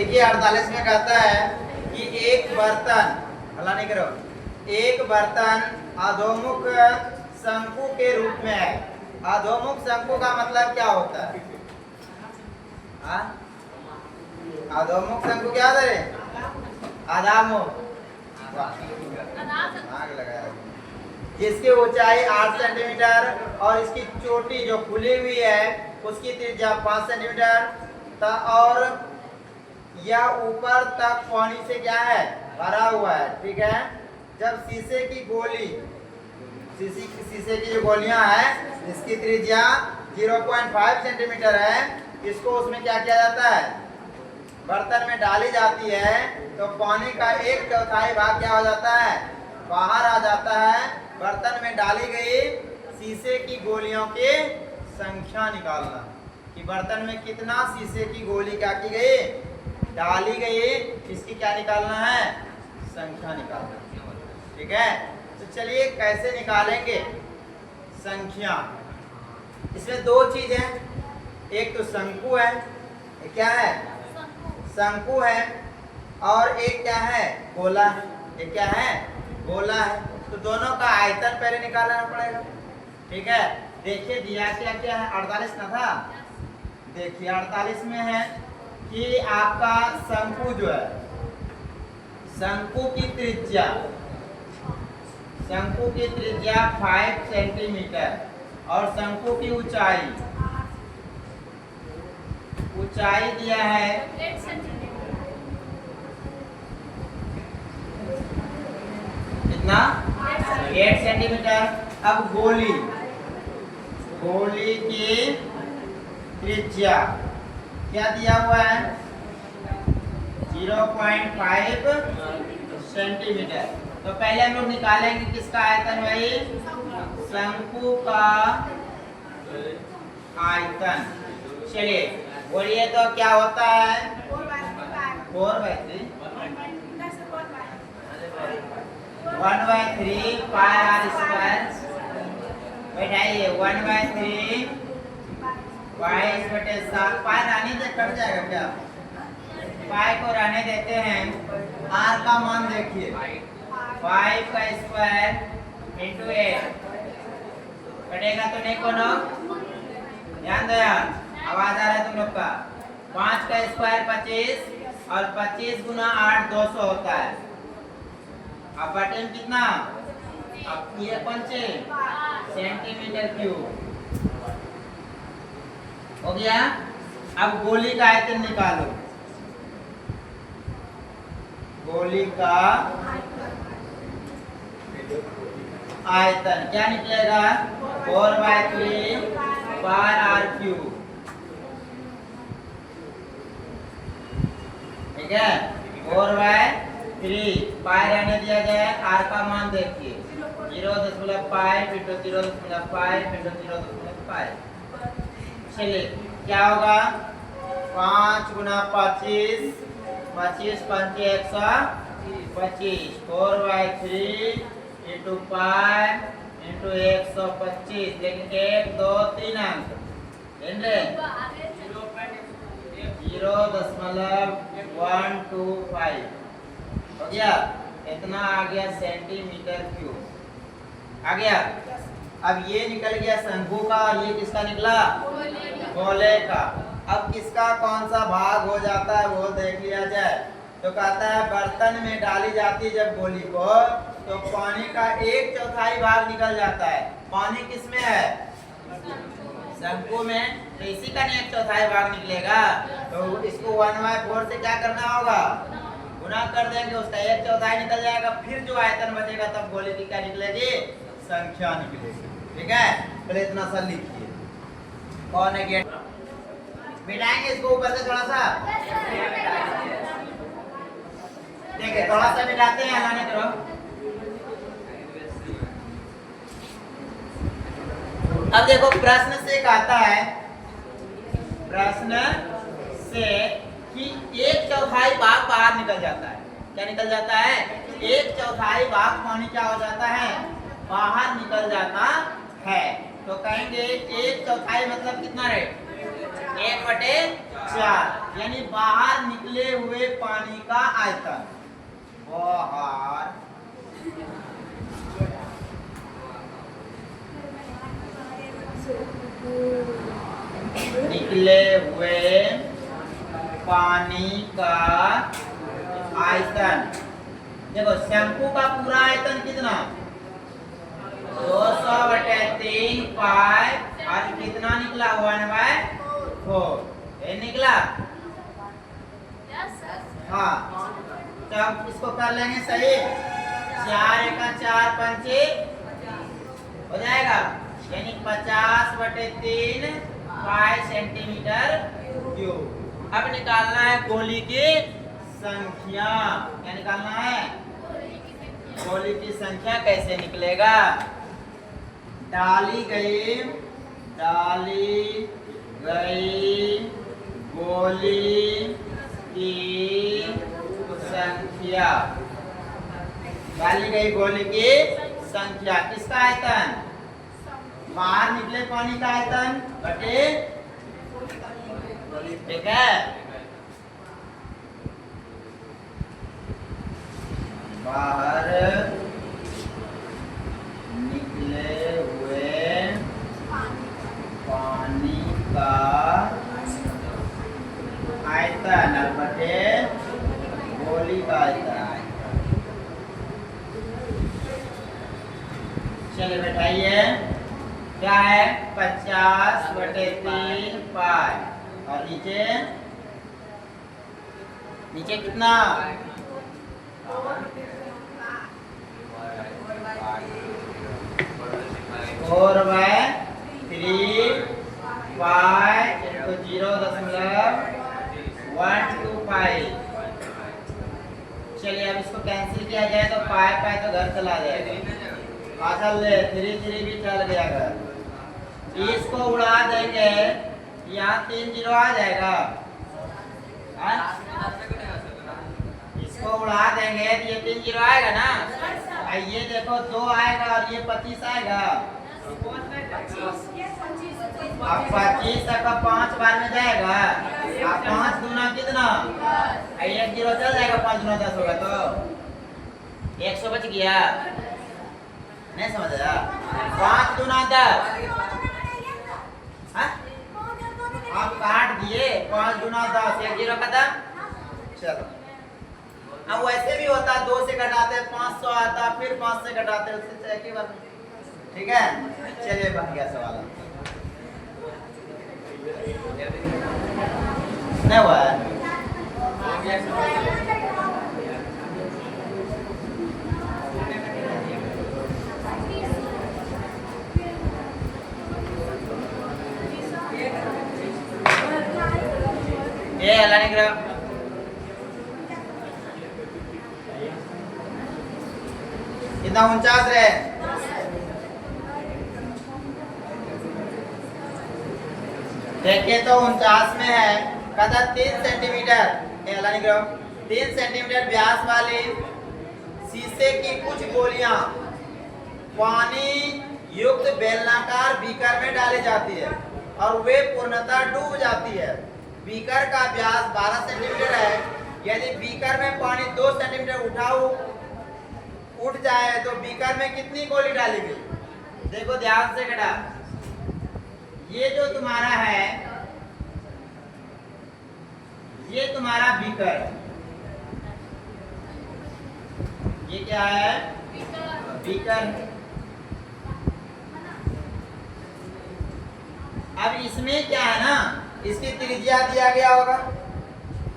देखिए 48 में कहता है कि एक बर्तन, हल्ला नहीं करो, एक बर्तन अधोमुख शंकु के रूप में है। अधोमुख शंकु का मतलब क्या होता है? अधोमुख शंकु क्या होता है? अधामुख, जिसकी ऊंचाई 8 सेंटीमीटर और इसकी चोटी जो खुली हुई है उसकी त्रिज्या 5 सेंटीमीटर और यह ऊपर तक पानी से क्या है? भरा हुआ है। ठीक है। जब शीशे की गोली, शीशे की जो गोलियां हैं इसकी त्रिज्या 0.5 सेंटीमीटर है, इसको उसमें क्या किया जाता है? बर्तन में डाली जाती है तो पानी का 1/4 भाग क्या हो जाता है? बाहर आ जाता है। बर्तन में डाली गई शीशे की गोलियों की संख्या निकालना कि बर्तन में कितना शीशे की गोली क्या की गई? डाली गई, इसकी क्या निकालना है? संख्या निकालना। ठीक है। तो चलिए कैसे निकालेंगे संख्या? इसमें दो चीज है, एक तो शंकु है, क्या है? शंकु है, और एक क्या है? गोला। एक क्या है? गोला है। तो दोनों का आयतन पहले निकालना पड़ेगा। ठीक है। देखिए दिया क्या क्या है? 48 ना था। देखिए 48 में है कि आपका शंकु जो है, शंकु की त्रिज्या 5 सेंटीमीटर और शंकु की ऊंचाई दिया है 8 सेंटीमीटर। कितना? 8 सेंटीमीटर। अब गोली की त्रिज्या क्या दिया हुआ है? 0.5 सेंटीमीटर। तो पहले हम लोग निकालेंगे किसका आयतन? भाई शंकु का आयतन। चलिए बोलिए तो क्या होता है? 4/3 1/3 पाई आर स्क्वायर। बैठाइए 1/3 22/7 पाई रहने दे, कट जाएगा क्या? पाई को रहने देते हैं। आर का मान देखिए 5 का स्क्वायर इंटू 8 कटेगा तो नहीं कोनो? ध्यान दो यार, आवाज आ रहा है तुम लोग का। 5 का स्क्वायर 25 और 25 गुना 8 200 होता है। अब बटे में कितना? अब ये पंचे सेंटीमीटर क्यूब हो गया। अब गोली का आयतन निकालो। गोली का आयतन क्या निकलेगा? 4/3 बार आर क्यूब। ठीक है। 4/3 पाई रहने दिया जाए। आर का मान देखिए 0.5 इंटू 0.5 इंटू 0.5। चलिए क्या होगा? 5 गुना 25 25 पंचे 125 4/3 इंटू 5 इंटू 125। लेकिन 1 2 3 अंक 0.125 हो गया। इतना आ गया सेंटीमीटर क्यूब आ गया। अब ये निकल गया शंकु का और ये किसका निकला? गोले का। अब किसका कौन सा भाग हो जाता है वो देख लिया जाए। तो कहता है बर्तन में डाली जाती है जब गोली को तो पानी का 1/4 भाग निकल जाता है। पानी किसमें है? शंकु में। तो इसी का 1/4 भाग निकलेगा। तो इसको 1/4 से क्या करना होगा? गुना कर देंगे, उसका 1/4 निकल जाएगा। फिर जो आयतन बचेगा तब गोली की क्या निकलेगी? संख्या निकलेगी। ठीक है। पहले इतना सा लिखिए और नेगेटिव मिटाएंगे इसको ऊपर से थोड़ा सा। देखिए थोड़ा सा मिटाते हैं, हलाने करो। अब देखो प्रश्न से कहता है, प्रश्न से कि 1/4 भाग बाहर निकल जाता है। क्या निकल जाता है? 1/4 भाग पानी क्या हो जाता है? बाहर निकल जाता है। तो कहेंगे 1/4 मतलब कितना रहे? 1/4 4 यानी बाहर निकले हुए पानी का आयतन। बाहर निकले हुए पानी का आयतन। देखो शंकु का पूरा आयतन कितना 200/3 पाई और कितना निकला 1/4 ये निकला। हाँ तब इसको कर लेंगे सही 4 × 4 = 5 हो जाएगा यानी 50/3 पाई सेंटीमीटर क्यूब। अब निकालना है गोली की संख्या। क्या निकालना है गोली की संख्या। कैसे निकलेगा डाली गई गोली की संख्या। डाली गई गोली की संख्या किसका आयतन बाहर निकले पानी का आयतन बटे ठीक है बाहर निकले हुए पानी का आयतन और बटे गोली का आयतन। चलिए बैठाइए क्या है 50/3 पाई और नीचे कितना 4/3 पाई तो 0.125। चलिए अब इसको कैंसिल किया जाए तो पाई तो घर चला जाएगा। चल ले 3 भी चल गया घर। इसको उड़ा देंगे यहाँ 3 0 आ जाएगा। इसको उड़ा देंगे तो ये 3 0 आएगा ना। ये देखो 2 आएगा और ये 25 आएगा। अब 25 तक 5 बार में जाएगा। अब 5 दूना कितना 1 0 चल जाएगा। 5 दूना 10 होगा तो 100 बच गया। नहीं समझ आया 5 दूना 10 आप काट दिए 5 दूना 10 1 0 खत्म। चलो अब वैसे भी होता 2 से घटाते 500 आता फिर 5 से घटाते उससे एक ही बात ठीक है। चलिए बन गया सवाल नहीं हुआ है। ये अल्लाह ने करा कितना 49 रहे देखिए तो 49 में है कहता 3 सेंटीमीटर 3 सेंटीमीटर व्यास वाली शीशे की कुछ गोलियां पानी युक्त बेलनाकार बीकर में डाली जाती है और वे पूर्णतः डूब जाती है। बीकर का व्यास 12 सेंटीमीटर है। यदि बीकर में पानी 2 सेंटीमीटर उठ जाए तो बीकर में कितनी गोली डाली गई। देखो ध्यान से बेटा ये जो तुम्हारा है ये तुम्हारा बीकर है। ये क्या है बीकर। अब इसमें क्या है ना इसकी त्रिज्या दिया गया होगा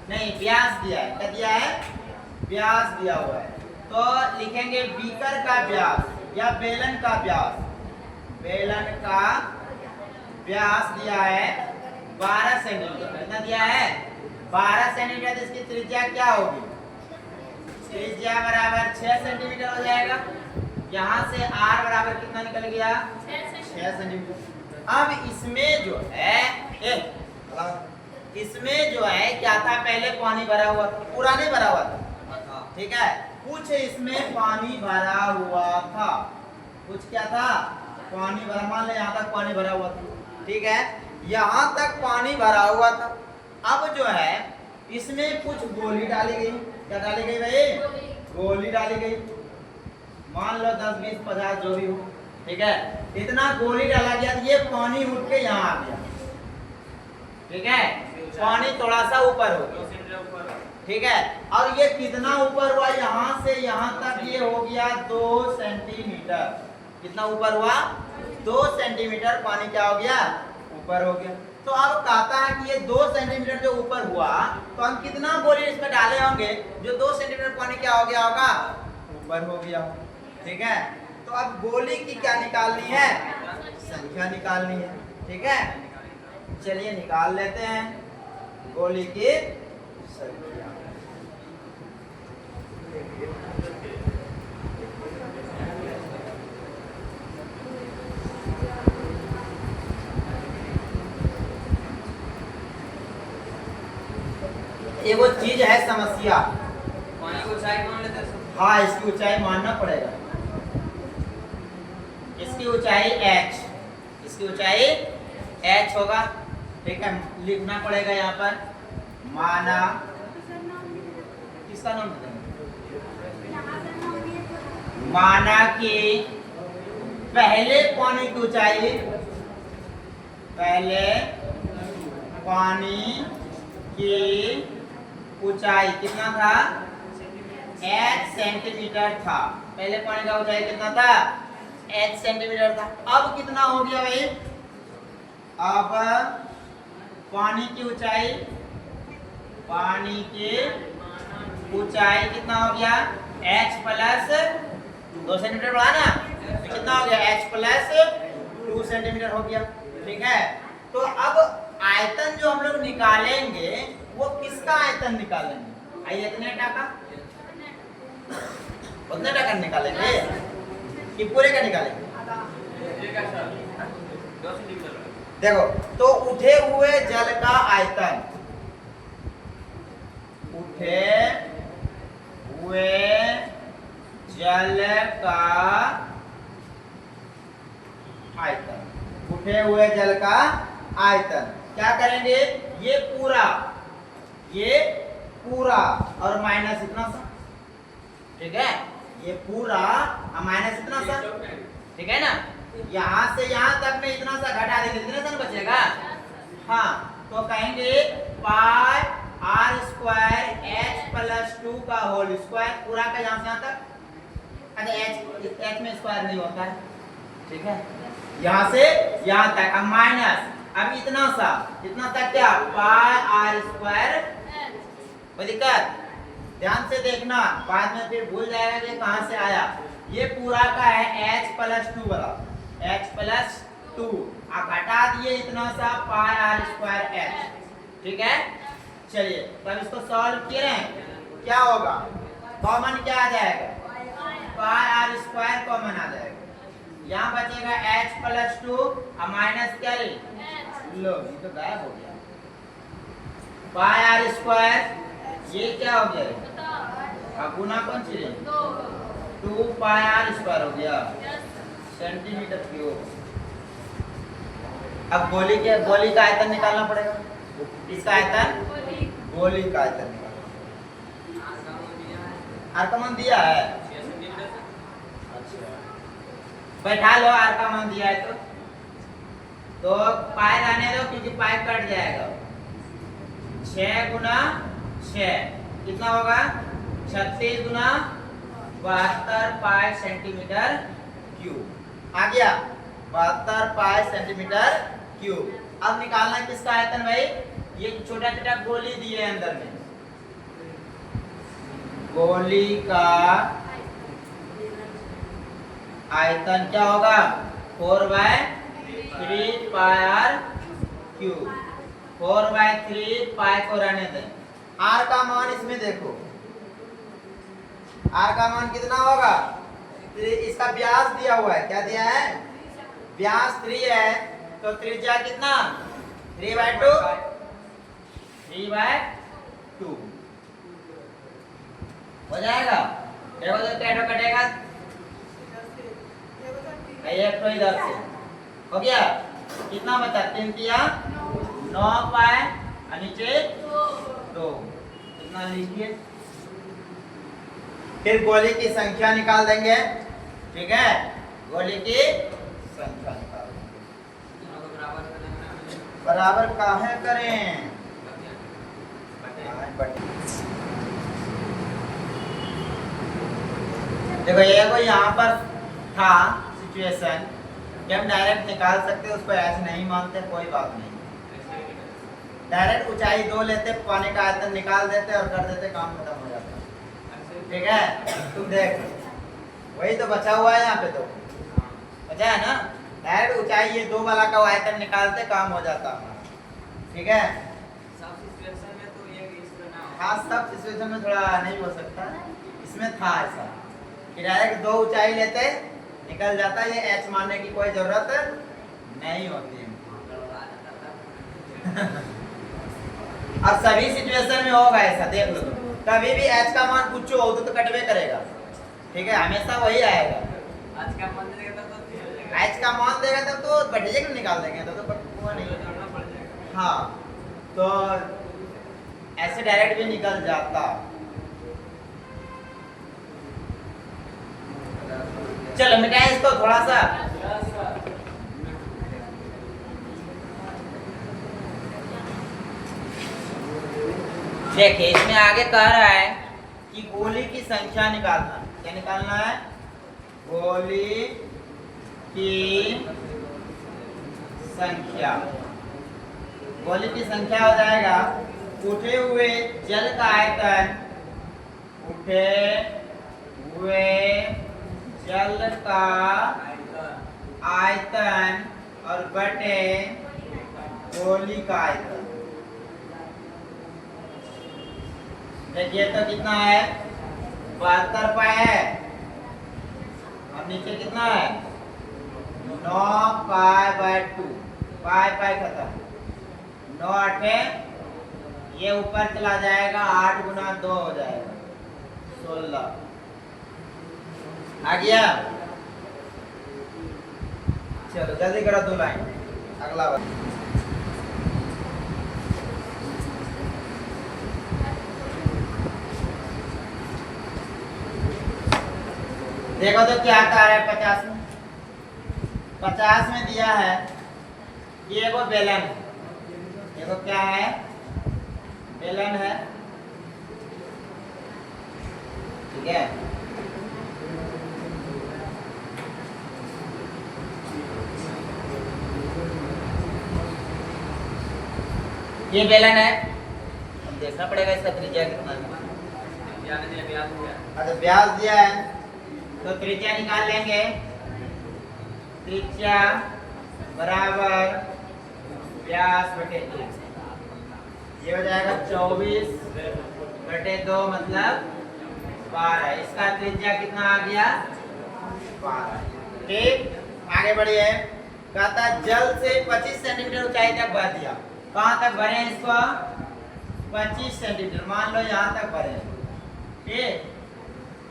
नहीं व्यास दिया है। क्या दिया है व्यास दिया हुआ है तो लिखेंगे बीकर का व्यास या बेलन का व्यास। बेलन का व्यास दिया है 12 सेंटीमीटर। कितना दिया है 12 सेंटीमीटर। इसकी त्रिज्या क्या होगी त्रिज्या बराबर 6 सेंटीमीटर हो जाएगा। यहाँ से r बराबर कितना निकल गया 6 सेंटीमीटर। अब इसमें जो है क्या था पहले पानी भरा हुआ था पूरा नहीं भरा हुआ था ठीक है। कुछ इसमें पानी भरा हुआ था कुछ क्या था पानी भरा मान ले यहाँ तक पानी भरा हुआ था ठीक है। यहाँ तक पानी भरा हुआ था। अब जो है इसमें कुछ गोली डाली गई। क्या डाली गई भाई? गोली डाली गई। मान लो 10 20 50 जो भी हो, ठीक है। इतना गोली डाला गया, ये पानी उठ के यहाँ आ गया, ठीक है। पानी थोड़ा सा ऊपर हो गया, ठीक है। और ये कितना ऊपर हुआ? यहाँ से यहाँ तक ये हो गया 2 सेंटीमीटर। कितना ऊपर हुआ? 2 सेंटीमीटर पानी क्या हो गया? ऊपर हो गया। तो अब कहता है कि ये 2 सेंटीमीटर जो ऊपर हुआ, तो हम कितना गोली इसमें डाले होंगे जो 2 सेंटीमीटर पानी क्या हो गया होगा? ऊपर हो गया, ठीक है। तो अब गोली की क्या निकालनी है? संख्या निकालनी है, ठीक है। चलिए निकाल लेते हैं गोली की संख्या। ये वो चीज है समस्या। पानी की ऊंचाई मान लेते हैं। हाँ, इसकी ऊंचाई मानना पड़ेगा। इसकी ऊंचाई h, इसकी ऊंचाई h होगा, ठीक है। लिखना पड़ेगा यहाँ पर माना, किसका नाम बताएंगे? माना कि पहले पानी की ऊंचाई, पहले पानी की ऊंचाई कितना था? h सेंटीमीटर था। पहले पानी का ऊंचाई कितना था? h सेंटीमीटर था। अब कितना हो गया भाई? अब पानी की ऊंचाई, पानी की ऊंचाई कितना हो गया? h प्लस 2 सेंटीमीटर बढ़ा ना, तो कितना हो गया? h प्लस 2 सेंटीमीटर हो गया, ठीक है। तो अब आयतन जो हम लोग निकालेंगे वो किसका आयतन निकालेंगे? आइए इतने टाका, उतने टाका निकालेंगे कि पूरे का निकालेंगे? देखो, तो उठे हुए जल का आयतन, उठे हुए जल का आयतन, उठे हुए जल का आयतन क्या करेंगे? ये पूरा और माइनस इतना सा, ठीक है। ये पूरा और माइनस इतना सा, ठीक है ना। यहाँ से यहाँ तक में इतना सा घटा देंगे, कितने सा बचेगा? हाँ, तो कहेंगे पाई r स्क्वायर h प्लस 2 का होल स्क्वायर, पूरा का यहाँ से यहाँ तक। अच्छा, h में स्क्वायर नहीं होता है, ठीक है। यहाँ से यहाँ तक, अब माइनस, अब इतना सा क्या? पाई r स्क्वायर। कोई दिक्कत? ध्यान से देखना, बाद में फिर भूल जाएगा कि कहां से आया। ये पूरा का है h प्लस 2 वाला, h प्लस 2, आप घटा दिए इतना सा पाई r स्क्वायर h, ठीक है। चलिए तब इसको सॉल्व किए हैं, क्या होगा? कॉमन क्या आ जाएगा? पाई r स्क्वायर कॉमन आ जाएगा। यहाँ बचेगा h प्लस 2 और माइनस क्या? लो, ये तो गायब हो गया। पाई r स्क्वायर, ये क्या हो गया? अब गुना कौन सी? 2 पाई r स्क्वायर हो गया, सेंटीमीटर क्यूब। अब गोली का आयतन निकालना पड़ेगा। इसका आयतन, गोली का आयतन निकालना। आर का मान दिया है, अच्छा बैठा लो। आर का मान दिया है तो पाई रहने दो, क्योंकि पाई कट जाएगा। 6 गुना 6 कितना होगा? 36 गुना 72 पाई सेंटीमीटर क्यूब आ गया। 72 पाई सेंटीमीटर क्यूब। अब निकालना है किसका आयतन भाई? ये छोटा छोटा गोली दिए अंदर में, गोली का आयतन क्या होगा? 4/3 पाई r क्यूब। 4/3 पाई को रहने दें। r का मान इसमें देखो, r का मान कितना होगा? इसका व्यास दिया हुआ है, क्या दिया है? व्यास 3 है, तो त्रिज्या कितना? 3/2, 3/2 हो जाएगा। देखो तो कैडो कटेगा, एक तो इधर से हो गया। कितना बचा? 3 तिया 9 पाई और नीचे 2। इतना लिखिए। फिर गोली की संख्या निकाल देंगे। ठीक है, गोली की संख्या निकाल देंगे। दोनों को बराबर कर देना। बराबर काहे करें? देखो ये को यहाँ पर था सिचुएशन कि हम डायरेक्ट निकाल सकते, उसको ऐसे नहीं मानते, कोई बात नहीं। डायरेक्ट ऊंचाई 2 लेते, पानी का आयतन निकाल देते और कर देते, काम खत्म हो जाता। ठीक है, तुम देख वही तो बचा हुआ है यहाँ पे, तो बचा है ना। डायरेक्ट ऊंचाई ये 2 वाला का आयतन निकालते, काम हो जाता हमारा। ठीक है, सब सिचुएशन में तो ये इस तरह ना हो। हाँ सब सिचुएशन में थोड़ा नहीं हो सकता, इसमें था ऐसा कि डायरेक्ट 2 ऊंचाई लेते निकल जाता, ये एच मानने की कोई जरूरत नहीं होती है। अब सभी सिचुएशन में होगा ऐसा, देख लो कभी भी एच का मान कुछ हो तो कटवे करेगा। ठीक है, हमेशा वही आएगा। आज का मन देगा तो खेल लेगा। एच का मान देगा तब तो बटेजे निकाल देंगे, तो वो नहीं। जोड़ना पड़ जाएगा। हाँ, तो ऐसे डायरेक्ट भी निकल जाता। चलो मिटाएं इसको थोड़ा सा। देखिए इसमें आगे कह रहा है कि गोली की संख्या निकालना। क्या निकालना है? गोली की संख्या। गोली की संख्या हो जाएगा उठे हुए जल का आयतन, उठे हुए जल का आयतन और बटे गोली का आयतन। देखिए तो कितना है, 72 पाई है, और नीचे कितना है 9 पाई/2। पाई खत्म, 9 8 ये ऊपर चला जाएगा, 8 गुना 2 हो जाएगा 16। आ गया। चलो जल्दी करो 2 लाइन, अगला बार। देखो तो क्या कह रहा है 50 में। 50 में दिया है ये वो बेलन है, देखो क्या है, बेलन है। ठीक है, ये बेलन है, अब देखना पड़ेगा इसका त्रिज्या कितना है। अच्छा व्यास दिया है तो त्रिज्या निकाल लेंगे। त्रिज्या बराबर व्यास बटे 2, ये हो जाएगा 24/2 मतलब 12। इसका त्रिज्या कितना आ गया 12। ठीक, आगे बढ़िए। कहता जल से 25 सेंटीमीटर ऊंचाई तक भर दिया। कहाँ तक भरे इसको? 25 सेंटीमीटर, मान लो यहाँ तक भरे। ठीक,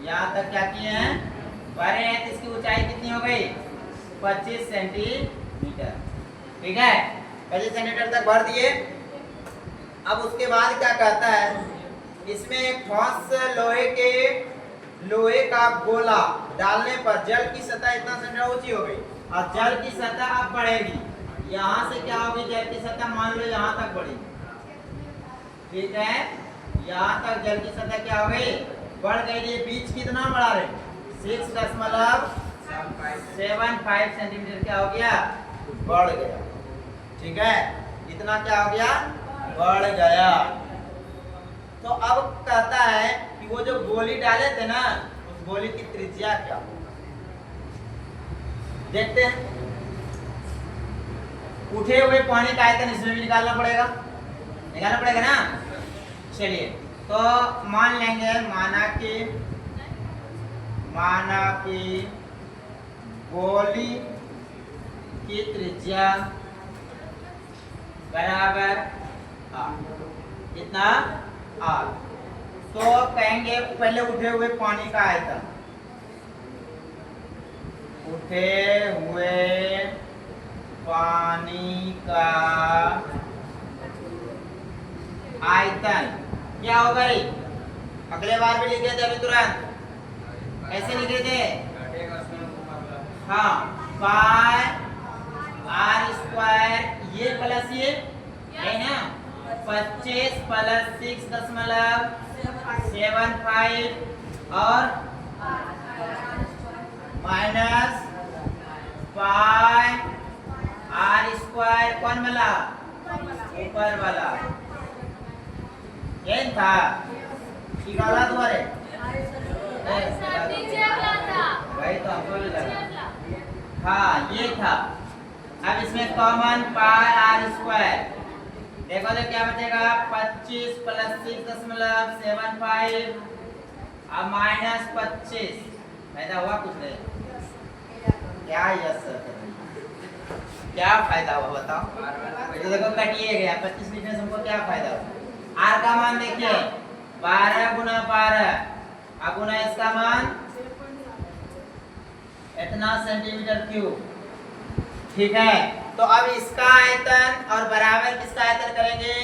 यहाँ तक क्या किए हैं, भरे हैं, तो इसकी ऊंचाई कितनी हो गई 25 सेंटीमीटर। ठीक है, 25 सेंटीमीटर तक भर दिए। अब उसके बाद क्या कहता है, इसमें एक ठोस लोहे का गोला डालने पर जल की सतह इतना सेंटीमीटर ऊंची हो गई, और जल की सतह अब बढ़ेगी। यहाँ से क्या होगी, जल की सतह मान लो यहाँ तक बढ़ेगी। ठीक है, यहाँ तक जल की सतह क्या हो गई, बढ़ गई। ये बीच कितना बढ़ा रहे, 6.75 सेंटीमीटर क्या हो गया, बढ़ गया। ठीक है, इतना क्या हो गया, बढ़ गया। तो अब कहता है कि वो जो गोली डाले थे ना, उस गोली की त्रिज्या क्या हो, देखते हैं। उठे हुए पानी का आयतन इसमें भी निकालना पड़ेगा ना। चलिए तो मान लेंगे, माना कि गोली की त्रिज्या बराबर कितना 8। तो कहेंगे पहले उठे हुए पानी का आयतन, उठे हुए पानी का आयतन क्या होगा रे? अगले बार भी लिखे थे अभी तुरंत, कैसे लिखे थे? हाँ, पाई आर स्क्वायर ये प्लस ये है ना, 25 प्लस 6.75 और माइनस पाई आर स्क्वायर कौन वाला? ऊपर वाला। यही था कि गलत हुआ रे? भाई तो हमको भी लगा। हाँ ये था। अब इसमें कॉमन पाई आर स्क्वायर, देखो तो क्या बचेगा? 25 प्लस 6.75 अब माइनस 25, फायदा हुआ कुछ नहीं? क्या यस क्या फायदा हुआ बताओ? तो देखो कटिए गया 25 लिखने से हमको क्या फायदा हुआ? आर का मान देखिए 12 गुना 12 अब गुना इसका मान इतना सेंटीमीटर क्यूब। ठीक है, तो अब इसका आयतन और बराबर किसका आयतन करेंगे?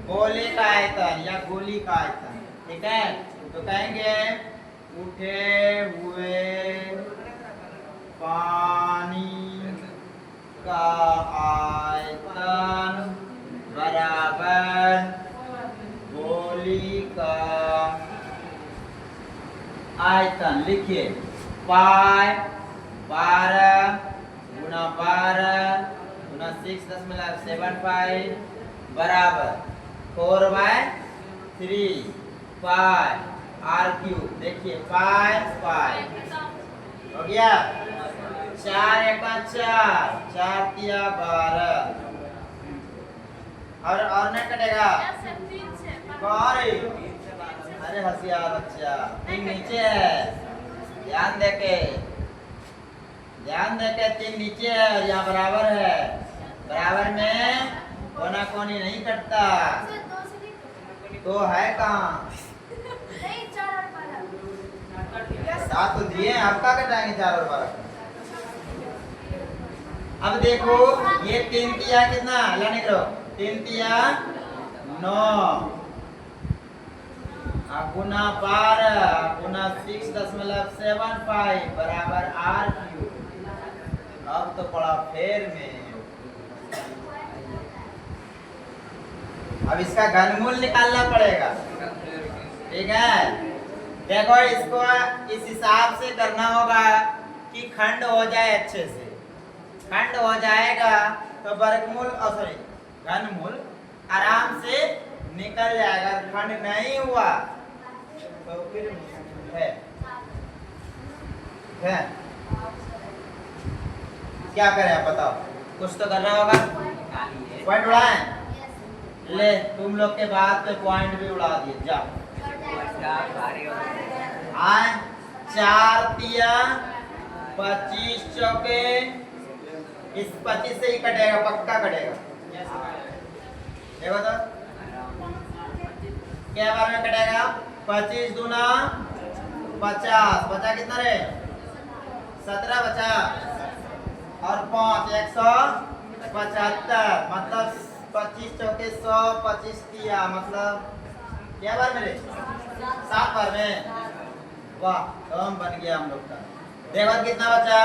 गोले का आयतन या गोली का आयतन। ठीक है, तो कहेंगे उठे हुए पानी का आयतन बराबर गोली का आयतन। लिखिए पाई 12 गुना 12 गुना 6.75 बराबर 4/3 पाई आर क्यूब। देखिए पाई पाई हो गया, 4 एका 4 4 तिया 12 और नहीं कटेगा? अरे होशियार बच्चा, तीन नीचे है, ध्यान देके 3 नीचे है और यहाँ बराबर है। बराबर में कोना कोनी नहीं कटता, तो है कहाँ? 7 तो दिए, आपका कटाएंगे 4 और 12। अब देखो ये 3 तिया कितना लाने करो? 3 तिया 9 गुना 12 गुना 6.75 बराबर आर क्यूब। अब तो पड़ा फेर में। अब इसका घनमूल निकालना पड़ेगा। ठीक है, देखो इसको इस हिसाब से करना होगा कि खंड हो जाए अच्छे से। खंड हो जाएगा तो वर्गमूल सॉरी घनमूल आराम से निकल जाएगा। खंड नहीं हुआ तो फिर है क्या करें आप बताओ? कुछ तो करना होगा। पॉइंट उड़ाएं? ले तुम लोग के बाद पे पॉइंट भी उड़ा दिए, जाओ। आए 4 तिया 25 चौके, इस 25 से ही कटेगा, पक्का कटेगा। देखो तो क्या बार में कटेगा? 25 दूना 50, बचा कितना रे? 17 बचा और 5 175, मतलब 25 चौके 100, 25 तिया मतलब क्या बार में रे? 7 बार में। वाह, कम बन गया हम लोग का। देखो कितना बचा?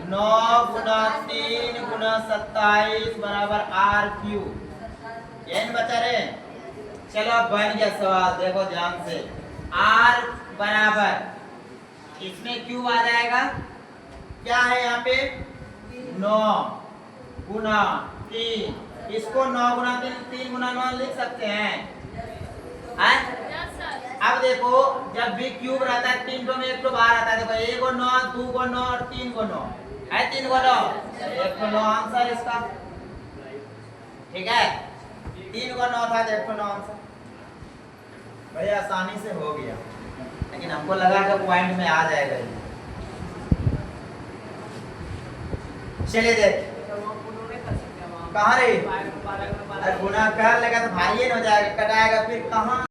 9 गुना 3 गुना 27 बराबर आर क्यूब। यही बचा रे। चलो अब बन गया सवाल, देखो ध्यान से। आर बराबर इसमें क्यूब आ जाएगा, क्या है यहाँ पे? 9 गुना 3, इसको 9 गुना 3 गुना 9 लिख सकते हैं। अब देखो जब भी क्यूब रहता है 3 में 1 तो बाहर आता है। देखो 1 को 9 2 को 9 और 3 को 9 है, 3 को 9 1 को 9 आंसर इसका। ठीक है, 3 को 9 था, 1 को 9 आंसर। बड़ी आसानी से हो गया, लेकिन हमको लगा कि पॉइंट में आ जाएगा। चलिए देख कहाँ रे? अरे गुना कर लेगा तो भारी हो जाएगा, कटाएगा फिर कहाँ?